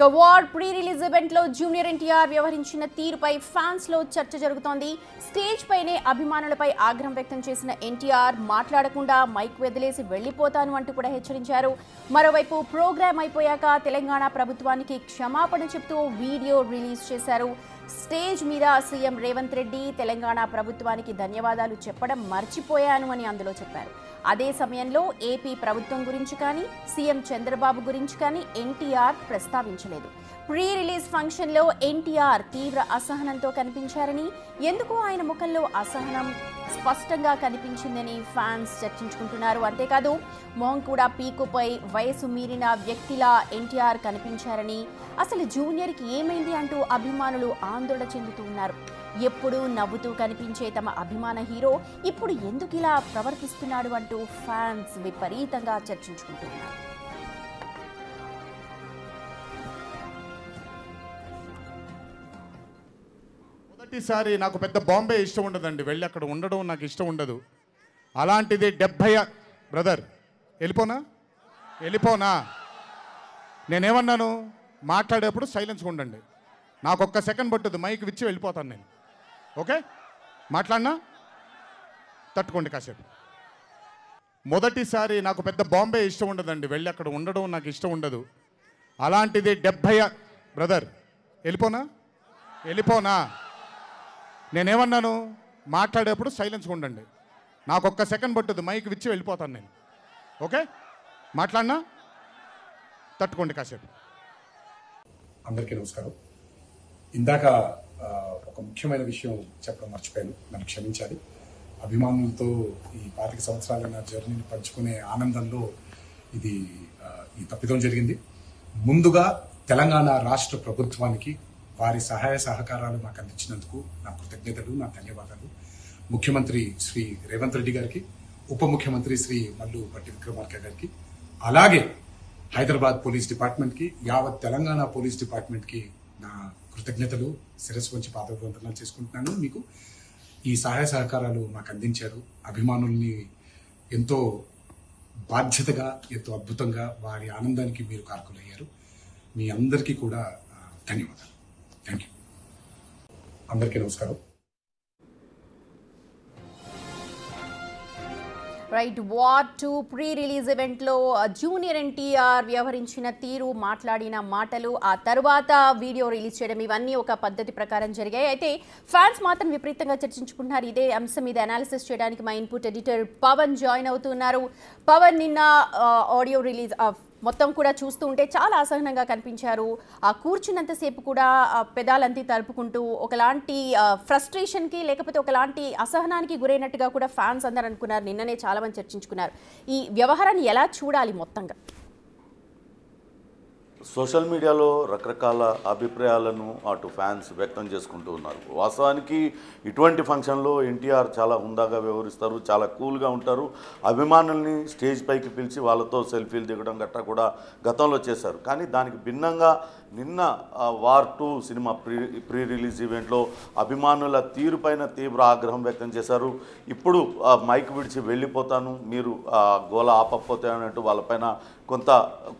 War pre release event లో junior NTR వ్యవహరించిన తీరుపై ఫ్యాన్స్ లో చర్చ జరుగుతోంది. స్టేజ్ పైనే అభిమానులపై ఆగ్రహం వ్యక్తం చేసిన ఎన్టీఆర్ మాట్లాడకుండా మైక్ వదిలేసి వెళ్లిపోతాను అంటూ కూడా హెచ్చరించారు. మరోవైపు ప్రోగ్రామ్ అయిపోయాక తెలంగాణ ప్రభుత్వానికి క్షమాపణ చెప్తూ వీడియో రిలీజ్ చేశారు. స్టేజ్ మీద సీఎం రేవంత్ రెడ్డి తెలంగాణ ప్రభుత్వానికి ధన్యవాదాలు చెప్పడం మర్చిపోయాను అని అందులో చెప్పారు. అదే సమయంలో ఏపీ ప్రభుత్వం గురించి కానీ సీఎం చంద్రబాబు గురించి కానీ ఎన్టీఆర్ ప్రస్తావించలేదు. ప్రీ రిలీజ్ ఫంక్షన్లో ఎన్టీఆర్ తీవ్ర అసహనంతో కనిపించారని, ఎందుకు ఆయన ముఖంలో అసహనం స్పష్టంగా కనిపించిందని ఫ్యాన్స్ చర్చించుకుంటున్నారు. అంతేకాదు మొహం కూడా పీకుపై వయసు మీరిన వ్యక్తిలా ఎన్టీఆర్ కనిపించారని, అసలు జూనియర్కి ఏమైంది అంటూ అభిమానులు ఆందోళన చెందుతూ ఉన్నారు. ఎప్పుడూ నవ్వుతూ కనిపించే తమ అభిమాన హీరో ఇప్పుడు ఎందుకు ఇలా ప్రవర్తిస్తున్నాడు అంటూ ఫ్యాన్స్ విపరీతంగా చర్చించుకుంటున్నారు. మొదటిసారి నాకు పెద్ద బాంబే ఇష్టం ఉండదండి, వెళ్ళి అక్కడ ఉండడం నాకు ఇష్టం ఉండదు. అలాంటిది 70 బ్రదర్ వెళ్ళిపోనా నేనేమన్నాను, మాట్లాడేప్పుడు సైలెన్స్గా ఉండండి. నాకు ఒక్క సెకండ్ పట్టుద్ది, మైక్ విచ్చి వెళ్ళిపోతాను నేను. ఓకే, మాట్లాడినా తట్టుకోండి కాసేపు. మొదటిసారి నాకు పెద్ద బాంబే ఇష్టం ఉండదండి, వెళ్ళి అక్కడ ఉండడం నాకు ఇష్టం ఉండదు. అలాంటిది 70 బ్రదర్ వెళ్ళిపోనా నేనేమన్నాను, మాట్లాడేప్పుడు సైలెన్స్గా ఉండండి. నాకు ఒక్క సెకండ్ పట్టుద్ది, మైక్ విచ్చి వెళ్ళిపోతాను నేను. ఓకే, మాట్లాడినా తట్టుకోండి కాసేపు. అందరికీ నమస్కారం. ఇందాక ఒక ముఖ్యమైన విషయం చెప్పడం మర్చిపోయాను, నన్ను క్షమించాలి. అభిమానులతో ఈ 25 సంవత్సరాల నా జర్నీని పంచుకునే ఆనందంలో ఈ తప్పిదం జరిగింది. ముందుగా తెలంగాణ రాష్ట్ర ప్రభుత్వానికి వారి సహాయ సహకారాలు నాకు అందించినందుకు నా కృతజ్ఞతలు, నా ధన్యవాదాలు. ముఖ్యమంత్రి శ్రీ రేవంత్ రెడ్డి గారికి, ఉప ముఖ్యమంత్రి శ్రీ మల్లు భట్టి విక్రమార్క గారికి, అలాగే హైదరాబాద్ పోలీస్ డిపార్ట్మెంట్కి, యావత్ తెలంగాణ పోలీస్ డిపార్ట్మెంట్కి నా కృతజ్ఞతలు, శిరస్సు వంచి పాదవందనాలు చేసుకుంటున్నాను. మీకు ఈ సహాయ సహకారాలు మాకు అందించారు. అభిమానుల్ని ఎంతో బాధ్యతగా, ఎంతో అద్భుతంగా వారి ఆనందానికి మీరు కారకులయ్యారు. మీ అందరికీ కూడా ధన్యవాదాలు. Thank you. అందరికీ నమస్కారం. రైట్, వార్ 2 ప్రీ రిలీజ్ ఈవెంట్లో జూనియర్ ఎన్టీఆర్ వ్యవహరించిన తీరు, మాట్లాడిన మాటలు, ఆ తర్వాత వీడియో రిలీజ్ చేయడం, ఇవన్నీ ఒక పద్ధతి ప్రకారం జరిగాయి. అయితే ఫ్యాన్స్ మాత్రం విపరీతంగా చర్చించుకుంటున్నారు. ఇదే అంశం మీద అనాలిసిస్ చేయడానికి మా ఇన్పుట్ ఎడిటర్ పవన్ జాయిన్ అవుతున్నారు. పవన్, నిన్న ఆడియో రిలీజ్ మొత్తం కూడా చూస్తూ ఉంటే చాలా అసహనంగా కనిపించారు. కూర్చున్నంతసేపు కూడా పెదాలంతి తలుపుకుంటూ ఒకలాంటి ఫ్రస్ట్రేషన్కి లేకపోతే ఒకలాంటి అసహనానికి గురైనట్టుగా కూడా ఫ్యాన్స్ అందరూ అనుకున్నారు. నిన్ననే చాలా మంది చర్చించుకున్నారు. ఈ వ్యవహారాన్ని ఎలా చూడాలి మొత్తంగా? సోషల్ మీడియాలో రకరకాల అభిప్రాయాలను అటు ఫ్యాన్స్ వ్యక్తం చేసుకుంటూ ఉన్నారు. వాస్తవానికి ఇటువంటి ఫంక్షన్లో ఎన్టీఆర్ చాలా హుందాగా వ్యవహరిస్తారు, చాలా కూల్గా ఉంటారు. అభిమానుల్ని స్టేజ్ పైకి పిలిచి వాళ్ళతో సెల్ఫీలు దిగడం గట్రా కూడా గతంలో చేశారు. కానీ దానికి భిన్నంగా నిన్న వార్ 2 సినిమా ప్రీ రిలీజ్ ఈవెంట్లో అభిమానుల తీరుపైన తీవ్ర ఆగ్రహం వ్యక్తం చేశారు. ఇప్పుడు మైక్ విడిచి వెళ్ళిపోతాను, మీరు గోల ఆపకపోతే అన్నట్టు వాళ్ళపైన కొంత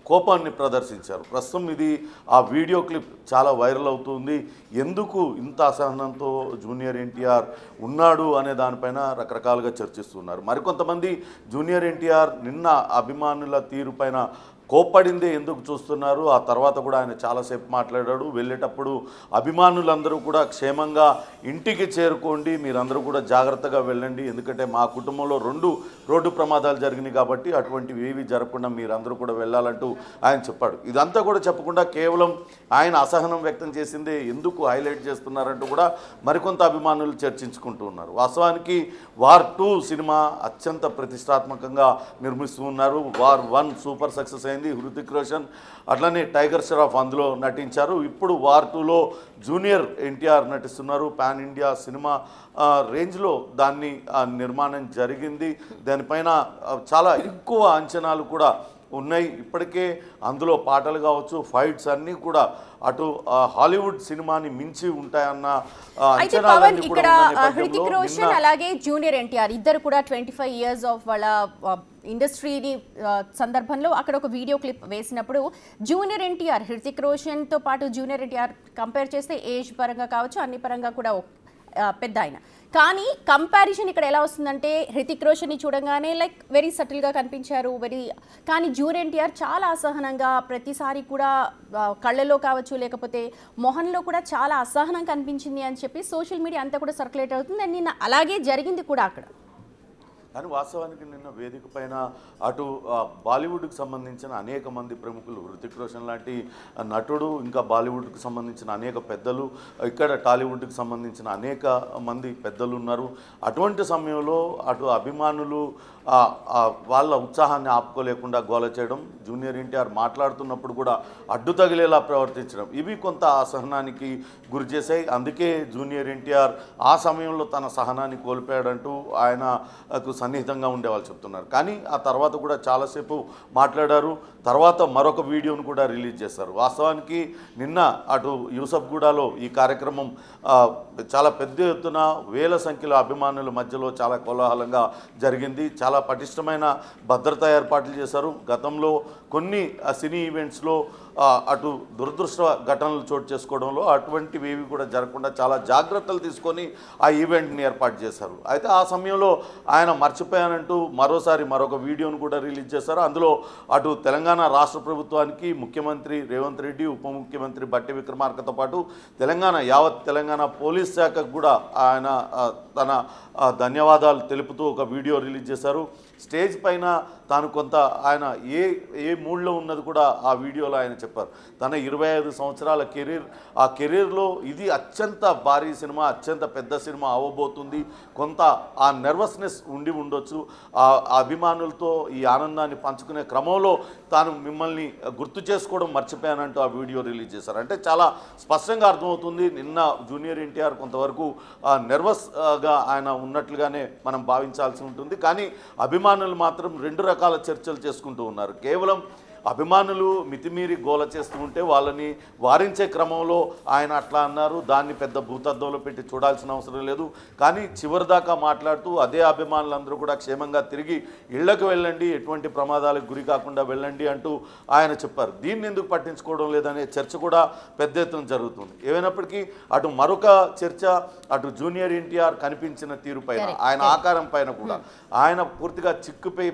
కోపాన్ని ప్రదర్శించారు. ప్రస్తుతం ఇది ఆ వీడియో క్లిప్ చాలా వైరల్ అవుతుంది. ఎందుకు ఇంత అసహనంతో జూనియర్ ఎన్టీఆర్ ఉన్నాడు అనే దానిపైన రకరకాలుగా చర్చిస్తున్నారు. మరికొంతమంది జూనియర్ ఎన్టీఆర్ నిన్న అభిమానుల తీరుపైన కోప్పడిందే ఎందుకు చూస్తున్నారు, ఆ తర్వాత కూడా ఆయన చాలాసేపు మాట్లాడాడు. వెళ్ళేటప్పుడు అభిమానులందరూ కూడా క్షేమంగా ఇంటికి చేరుకోండి, మీరందరూ కూడా జాగ్రత్తగా వెళ్ళండి, ఎందుకంటే మా కుటుంబంలో 2 రోడ్డు ప్రమాదాలు జరిగినాయి కాబట్టి అటువంటివి ఏవి జరగకుండా మీరందరూ కూడా వెళ్ళాలంటూ ఆయన చెప్పాడు. ఇదంతా కూడా చెప్పకుండా కేవలం ఆయన అసహనం వ్యక్తం చేసిందే ఎందుకు హైలైట్ చేస్తున్నారంటూ కూడా మరికొంత అభిమానులు చర్చించుకుంటూ ఉన్నారు. వాస్తవానికి వార్ 2 సినిమా అత్యంత ప్రతిష్టాత్మకంగా నిర్మిస్తూ ఉన్నారు. వార్ 1 సూపర్ సక్సెస్ అయింది. హృతిక్ రోషన్ అట్లనే టైగర్ ష్రాఫ్ అందులో నటించారు. ఇప్పుడు వార్ 2లో జూనియర్ ఎన్టీఆర్ నటిస్తున్నారు. పాన్ ఇండియా సినిమా రేంజ్లో దాన్ని నిర్మాణం జరిగింది. దానిపైన చాలా ఎక్కువ అంచనాలు కూడా ఉన్నాయి. ఇప్పటికే అందులో పాటలు కావచ్చు, ఫైట్స్ అన్నీ కూడా అటు హాలీవుడ్ సినిమాని మించి ఉంటాయన్న అంచనాలు. ఇక్కడ హృతిక్ రోషన్ అలాగే జూనియర్ ఎన్టీఆర్ ఇద్దరు కూడా 25 years ఆఫ్ వాళ్ళ ఇండస్ట్రీని సందర్భంలో అక్కడ ఒక వీడియో క్లిప్ వేసినప్పుడు జూనియర్ ఎన్టీఆర్ హృతిక్ రోషన్తో పాటు జూనియర్ ఎన్టీఆర్ కంపేర్ చేస్తే ఏజ్ పరంగా కావచ్చు అన్ని పరంగా కూడా పెద్ద ఆయన. కానీ కంపారిజన్ ఇక్కడ ఎలా వస్తుందంటే హృతిక్ రోషన్ని చూడంగానే లైక్ వెరీ సటిల్గా కనిపించారు, కానీ జూనియర్ ఎన్టీఆర్ చాలా అసహనంగా ప్రతిసారి కూడా కళ్ళలో కావచ్చు లేకపోతే మొహంలో కూడా చాలా అసహనం కనిపించింది అని చెప్పి సోషల్ మీడియా అంతా కూడా సర్క్యులేట్ అవుతుంది. అండ్ నిన్న అలాగే జరిగింది కూడా అక్కడ. కానీ వాస్తవానికి నిన్న వేదిక పైన అటు బాలీవుడ్కి సంబంధించిన అనేక మంది ప్రముఖులు, హృతిక్ రోషన్ లాంటి నటుడు, ఇంకా బాలీవుడ్కి సంబంధించిన అనేక పెద్దలు, ఇక్కడ టాలీవుడ్కి సంబంధించిన అనేక మంది పెద్దలు ఉన్నారు. అటువంటి సమయంలో అటు అభిమానులు వాళ్ళ ఉత్సాహాన్ని ఆపుకోలేకుండా గోల చేయడం, జూనియర్ ఎన్టీఆర్ మాట్లాడుతున్నప్పుడు కూడా అడ్డు తగిలేలా ప్రవర్తించడం, ఇవి కొంత అసహనానికి గురి చేశాయి. అందుకే జూనియర్ ఎన్టీఆర్ ఆ సమయంలో తన సహనాన్ని కోల్పోయాడంటూ ఆయనకు సన్నిహితంగా ఉండేవాళ్ళు చెప్తున్నారు. కానీ ఆ తర్వాత కూడా చాలాసేపు మాట్లాడారు. తర్వాత మరొక వీడియోను కూడా రిలీజ్ చేశారు. వాస్తవానికి నిన్న అటు యూసఫ్గూడలో ఈ కార్యక్రమం చాలా పెద్ద ఎత్తున వేల సంఖ్యలో అభిమానుల మధ్యలో చాలా కోలాహలంగా జరిగింది. చాలా పటిష్టమైన భద్రతా ఏర్పాట్లు చేశారు. గతంలో కొన్ని సినీ ఈవెంట్స్లో అటు దురదృష్ట ఘటనలు చోటు చేసుకోవడంలో అటువంటివి ఏవి కూడా జరగకుండా చాలా జాగ్రత్తలు తీసుకొని ఆ ఈవెంట్ని ఏర్పాటు చేశారు. అయితే ఆ సమయంలో ఆయన మర్చిపోయానంటూ మరొక వీడియోను కూడా రిలీజ్ చేశారు. అందులో అటు తెలంగాణ రాష్ట్ర ప్రభుత్వానికి ముఖ్యమంత్రి రేవంత్ రెడ్డి, ఉప ముఖ్యమంత్రి బట్టి విక్రమార్కతో పాటు యావత్ తెలంగాణ పోలీస్ శాఖకు కూడా ఆయన తన ధన్యవాదాలు తెలుపుతూ ఒక వీడియో రిలీజ్ చేశారు. స్టేజ్ పైన తాను కొంత ఆయన ఏ మూడ్లో ఉన్నది కూడా ఆ వీడియోలో ఆయన చెప్పారు. తన 25 సంవత్సరాల కెరీర్, ఆ కెరీర్లో ఇది అత్యంత భారీ సినిమా, అత్యంత పెద్ద సినిమా అవ్వబోతుంది. కొంత ఆ నర్వస్నెస్ ఉండొచ్చు. ఆ అభిమానులతో ఈ ఆనందాన్ని పంచుకునే క్రమంలో తాను మిమ్మల్ని గుర్తు చేసుకోవడం మర్చిపోయానంటూ ఆ వీడియో రిలీజ్ చేశారు. అంటే చాలా స్పష్టంగా అర్థమవుతుంది నిన్న జూనియర్ ఎన్టీఆర్ కొంతవరకు నర్వస్గా ఆయన ఉన్నట్లుగానే మనం భావించాల్సి ఉంటుంది. కానీ అభిమానులు మాత్రం 2 రకాల చర్చలు చేసుకుంటూ ఉన్నారు. కేవలం అభిమానులు మితిమీరి గోల చేస్తూ ఉంటే వాళ్ళని వారించే క్రమంలో ఆయన అట్లా అన్నారు, దాన్ని పెద్ద భూతద్దంలో పెట్టి చూడాల్సిన అవసరం లేదు. కానీ చివరిదాకా మాట్లాడుతూ అదే అభిమానులందరూ కూడా క్షేమంగా తిరిగి ఇళ్లకు వెళ్ళండి, ఎటువంటి ప్రమాదాలకు గురి కాకుండా వెళ్ళండి అంటూ ఆయన చెప్పారు. దీన్ని ఎందుకు పట్టించుకోవడం లేదనే చర్చ కూడా పెద్ద ఎత్తున జరుగుతుంది. ఏమైనప్పటికీ అటు మరొక చర్చ, అటు జూనియర్ ఎన్టీఆర్ కనిపించిన తీరు పైన, ఆయన ఆకారం పైన కూడా ఆయన పూర్తిగా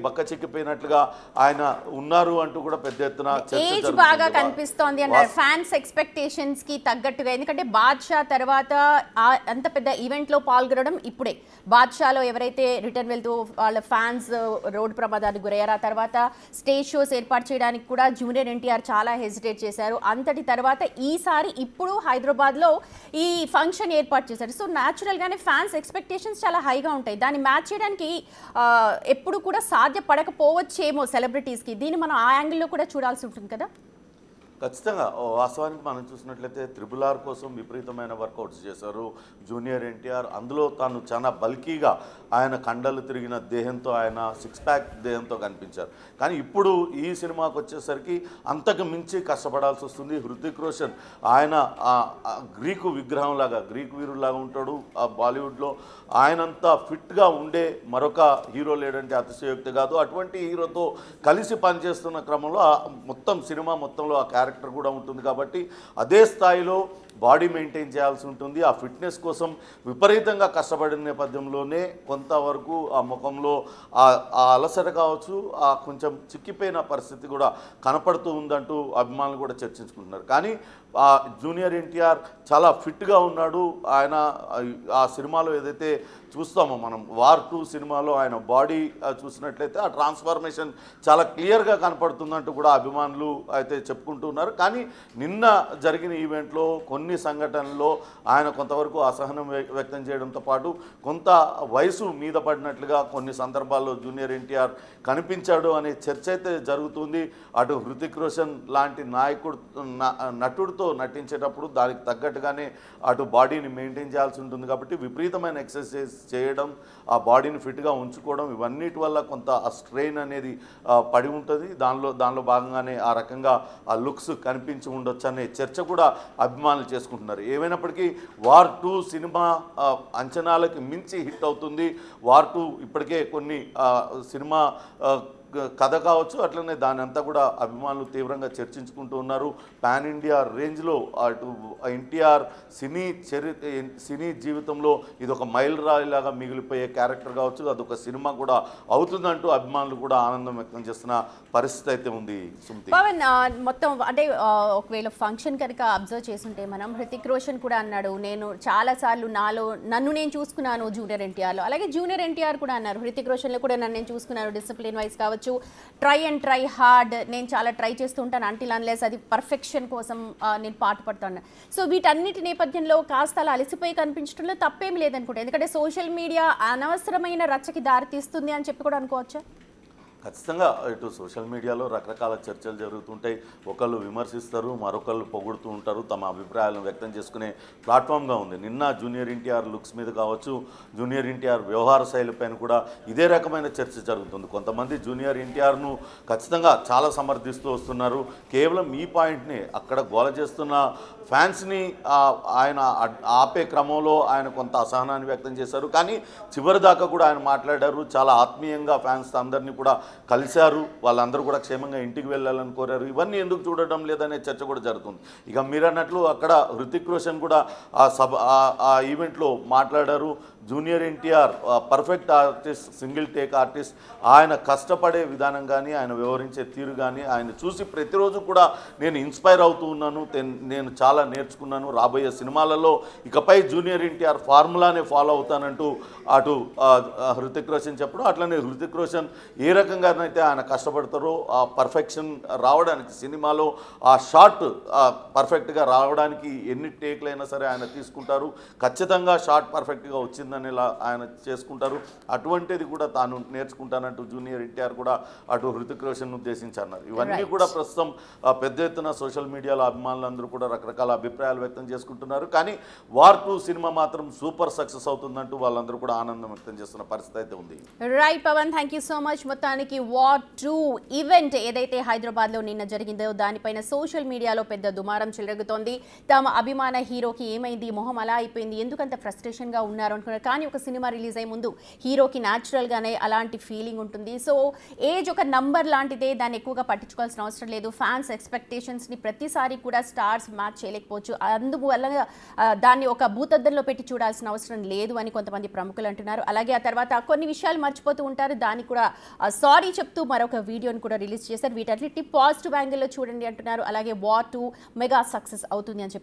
బక్క చిక్కిపోయినట్లుగా ఆయన ఉన్నారు అంటూ కూడా పెద్ద ఎత్తున ఏజ్ బాగా కనిపిస్తోంది అన్నారు ఫ్యాన్స్ ఎక్స్పెక్టేషన్స్ కి తగ్గట్టుగా. ఎందుకంటే బాద్షా తర్వాత అంత పెద్ద ఈవెంట్ లో పాల్గొనడం ఇప్పుడే. బాద్షాలో ఎవరైతే రిటర్న్ వెళ్తూ వాళ్ళ ఫ్యాన్స్ రోడ్డు ప్రమాదానికి గురయ్యారు. ఆ తర్వాత స్టేజ్ షోస్ ఏర్పాటు చేయడానికి కూడా జూనియర్ ఎన్టీఆర్ చాలా హెసిటేట్ చేశారు. అంతటి తర్వాత ఈసారి ఇప్పుడు హైదరాబాద్ లో ఈ ఫంక్షన్ ఏర్పాటు చేశారు. సో న్యాచురల్ గానే ఫ్యాన్స్ ఎక్స్పెక్టేషన్స్ చాలా హైగా ఉంటాయి. దాన్ని మ్యాచ్ చేయడానికి ఎప్పుడు కూడా సాధ్యపడకపోవచ్చేమో సెలబ్రిటీస్ కి. దీన్ని మనం ఆ యాంగిల్లో కూడా చూడాల్సి ఉంటుంది కదా. ఖచ్చితంగా వాస్తవానికి మనం చూసినట్లయితే RRR కోసం విపరీతమైన వర్కౌట్స్ చేశారు జూనియర్ ఎన్టీఆర్. అందులో తాను చాలా బల్కీగా ఆయన కండలు తిరిగిన దేహంతో, ఆయన 6 ప్యాక్ దేహంతో కనిపించారు. కానీ ఇప్పుడు ఈ సినిమాకి వచ్చేసరికి అంతకు మించి కష్టపడాల్సి వస్తుంది. హృతిక్ రోషన్ ఆయన గ్రీకు విగ్రహంలాగా, గ్రీకు వీరులాగా ఉంటాడు బాలీవుడ్లో. ఆయనంతా ఫిట్గా ఉండే మరొక హీరో లేడంటే అతిశయోక్తి కాదు. అటువంటి హీరోతో కలిసి పనిచేస్తున్న క్రమంలో మొత్తం సినిమా మొత్తంలో ఆ క్యారెక్టర్ కూడా ఉంటుంది. కాబట్టి అదే స్థాయిలో బాడీ మెయింటైన్ చేయాల్సి ఉంటుంది. ఆ ఫిట్నెస్ కోసం విపరీతంగా కష్టపడిన నేపథ్యంలోనే కొంతవరకు ఆ ముఖంలో ఆ అలసట కావచ్చు, ఆ కొంచెం చిక్కిపోయిన పరిస్థితి కూడా కనపడుతూ ఉందంటూ అభిమానులు కూడా చర్చించుకుంటున్నారు. కానీ జూనియర్ ఎన్టీఆర్ చాలా ఫిట్గా ఉన్నాడు. ఆయన ఆ సినిమాలో ఏదైతే చూస్తామో మనం వార్ 2 సినిమాలో ఆయన బాడీ చూసినట్లయితే ఆ ట్రాన్స్ఫర్మేషన్ చాలా క్లియర్గా కనపడుతుందంటూ కూడా అభిమానులు అయితే చెప్పుకుంటూ ఉన్నారు. కానీ నిన్న జరిగిన ఈవెంట్లో కొన్ని సంఘటనల్లో ఆయన కొంతవరకు అసహనం వ్యక్తం చేయడంతో పాటు కొంత వయసు మీద పడినట్లుగా కొన్ని సందర్భాల్లో జూనియర్ ఎన్టీఆర్ కనిపించాడు అనే చర్చ అయితే జరుగుతుంది. అటు హృతిక్ రోషన్ లాంటి నటుడితో నటించేటప్పుడు దానికి తగ్గట్టుగానే అటు బాడీని మెయింటైన్ చేయాల్సి ఉంటుంది. కాబట్టి విపరీతమైన ఎక్సర్సైజ్ చేయడం, ఆ బాడీని ఫిట్గా ఉంచుకోవడం, ఇవన్నిటి వల్ల కొంత ఆ స్ట్రెయిన్ అనేది పడి ఉంటుంది. దానిలో భాగంగానే ఆ రకంగా ఆ లుక్స్ కనిపించి ఉండొచ్చు అనే చర్చ కూడా అభిమానులు చేసుకుంటున్నారు. ఏమైనప్పటికీ వార్ 2 సినిమా అంచనాలకి మించి హిట్ అవుతుంది. వార్ 2 ఇప్పటికే కొన్ని సినిమా కథ కావచ్చు, అట్లనే దాని అంతా కూడా అభిమానులు తీవ్రంగా చర్చించుకుంటూ ఉన్నారు. పాన్ ఇండియా రేంజ్లో అటు ఎన్టీఆర్ సినీ జీవితంలో ఇది ఒక మైల్ రాయిలాగా మిగిలిపోయే క్యారెక్టర్ కావచ్చు, అదొక సినిమా కూడా అవుతుందంటూ అభిమానులు కూడా ఆనందం వ్యక్తం చేస్తున్న పరిస్థితి అయితే ఉంది. సుమతి పవన్, మొత్తం అంటే ఒకవేళ ఫంక్షన్ కనుక అబ్జర్వ్ చేస్తుంటే మనం హృతిక్ రోషన్ కూడా అన్నాడు, నేను చాలాసార్లు నన్ను నేను చూసుకున్నాను జూనియర్ ఎన్టీఆర్లో. అలాగే జూనియర్ ఎన్టీఆర్ కూడా అన్నారు, హృతిక్ రోషన్లో కూడా నన్ను నేను చూసుకున్నాను, డిసిప్లిన్ వైజ్ కావచ్చు, ట్రై హార్డ్, నేను చాలా ట్రై చేస్తుంటాను, అంటిల్ అన్లెస్ అది పర్ఫెక్షన్ కోసం నేను పాటుపడుతున్నాను. సో వీటన్నిటి నేపథ్యంలో కాస్త అలా అలసిపోయి కనిపించడంలో తప్పేం లేదనుకుంటా, ఎందుకంటే సోషల్ మీడియా అనవసరమైన రచ్చకి దారితీస్తుంది అని చెప్పి కూడా అనుకోవచ్చా? ఖచ్చితంగా ఇటు సోషల్ మీడియాలో రకరకాల చర్చలు జరుగుతుంటాయి. ఒకళ్ళు విమర్శిస్తారు, మరొకళ్ళు పొగుడుతూ ఉంటారు, తమ అభిప్రాయాలను వ్యక్తం చేసుకునే ప్లాట్ఫామ్గా ఉంది. నిన్న జూనియర్ ఎన్టీఆర్ లుక్స్ మీద కావచ్చు, జూనియర్ ఎన్టీఆర్ వ్యవహార శైలిపైన కూడా ఇదే రకమైన చర్చ జరుగుతుంది. కొంతమంది జూనియర్ ఎన్టీఆర్ను ఖచ్చితంగా చాలా సమర్థిస్తూ వస్తున్నారు. కేవలం ఈ పాయింట్ని అక్కడ గోల చేస్తున్న ఫ్యాన్స్ని ఆయన ఆపే క్రమంలో ఆయన కొంత అసహనాన్ని వ్యక్తం చేశారు. కానీ చివరి దాకా కూడా ఆయన మాట్లాడారు, చాలా ఆత్మీయంగా ఫ్యాన్స్ అందరినీ కూడా కలిశారు, వాళ్ళందరూ కూడా క్షేమంగా ఇంటికి వెళ్ళాలని కోరారు. ఇవన్నీ ఎందుకు చూడడం లేదనే చర్చ కూడా జరుగుతుంది. ఇక మీరు అన్నట్లు అక్కడ హృతిక్ రోషన్ కూడా ఆ ఈవెంట్లో మాట్లాడారు. Junior NTR perfect artist, single take artist. ఆయన కష్టపడే విధానం కానీ, ఆయన వ్యవహరించే తీరు కానీ, ఆయన చూసి ప్రతిరోజు కూడా నేను ఇన్స్పైర్ అవుతూ ఉన్నాను, నేను చాలా నేర్చుకున్నాను. రాబోయే సినిమాలలో ఇకపై జూనియర్ ఎన్టీఆర్ ఫార్ములానే ఫాలో అవుతానంటూ అటు హృతిక్ రోషన్ చెప్పడం, అట్లనే హృతిక్ రోషన్ ఏ రకంగానైతే ఆయన కష్టపడతారో ఆ పర్ఫెక్షన్ రావడానికి, సినిమాలో ఆ షాట్ పర్ఫెక్ట్గా రావడానికి ఎన్ని టేక్లైనా సరే ఆయన తీసుకుంటారు. ఖచ్చితంగా షాట్ పర్ఫెక్ట్గా వచ్చిందనేలా ఆయన చేసుకుంటారు. అటువంటిది కూడా తాను నేర్చుకుంటానంటూ జూనియర్ ఎన్టీఆర్ కూడా అటు హృతిక్ రోషన్ ఉద్దేశించి అన్నారు. ఇవన్నీ కూడా ప్రస్తుతం పెద్ద ఎత్తున సోషల్ మీడియాలో అభిమానులందరూ కూడా రకరకాల అభిప్రాయాలు వ్యక్తం చేసుకుంటున్నారు. కానీ వార్ 2 సినిమా మాత్రం సూపర్ సక్సెస్ అవుతుందంటూ వాళ్ళందరూ కూడా ఆనందం వ్యక్తం చేస్తున్న పరిస్థితి అయితే ఉంది. Right Pawan, thank you so much. మొత్తానికి వార్ 2 ఈవెంట్ ఏదైతే హైదరాబాద్లో నిన్న జరిగిందో దానిపైన సోషల్ మీడియాలో పెద్ద దుమారం చెలరుగుతోంది. తమ అభిమాన హీరోకి ఏమైంది, మొహం అలా అయిపోయింది, ఎందుకంత ఫ్రస్ట్రేషన్గా ఉన్నారు అనుకున్నారు. కానీ ఒక సినిమా రిలీజ్ అయ్యే ముందు హీరోకి న్యాచురల్గానే అలాంటి ఫీలింగ్ ఉంటుంది. సో ఏజ్ ఒక నంబర్ లాంటిదే, దాన్ని ఎక్కువగా పట్టించుకోవాల్సిన అవసరం లేదు. ఫ్యాన్స్ ఎక్స్పెక్టేషన్స్ని ప్రతిసారి కూడా స్టార్స్ మ్యాచ్ చేయలేకపోవచ్చు, అందువల్ల దాన్ని ఒక భూతద్దంలో పెట్టి చూడాల్సిన అవసరం లేదు అని కొంతమంది ప్రముఖులు అంటున్నారు. అలాగే ఆ తర్వాత కొన్ని విషయాలు మర్చిపోతూ ఉంటారు, దానికి కూడా సారీ చెప్తూ మరొక వీడియోని కూడా రిలీజ్ చేశారు. వీటన్నిటి పాజిటివ్ యాంగిల్లో చూడండి అంటున్నారు. అలాగే వార్ 2 మెగా సక్సెస్ అవుతుంది అని చెప్పి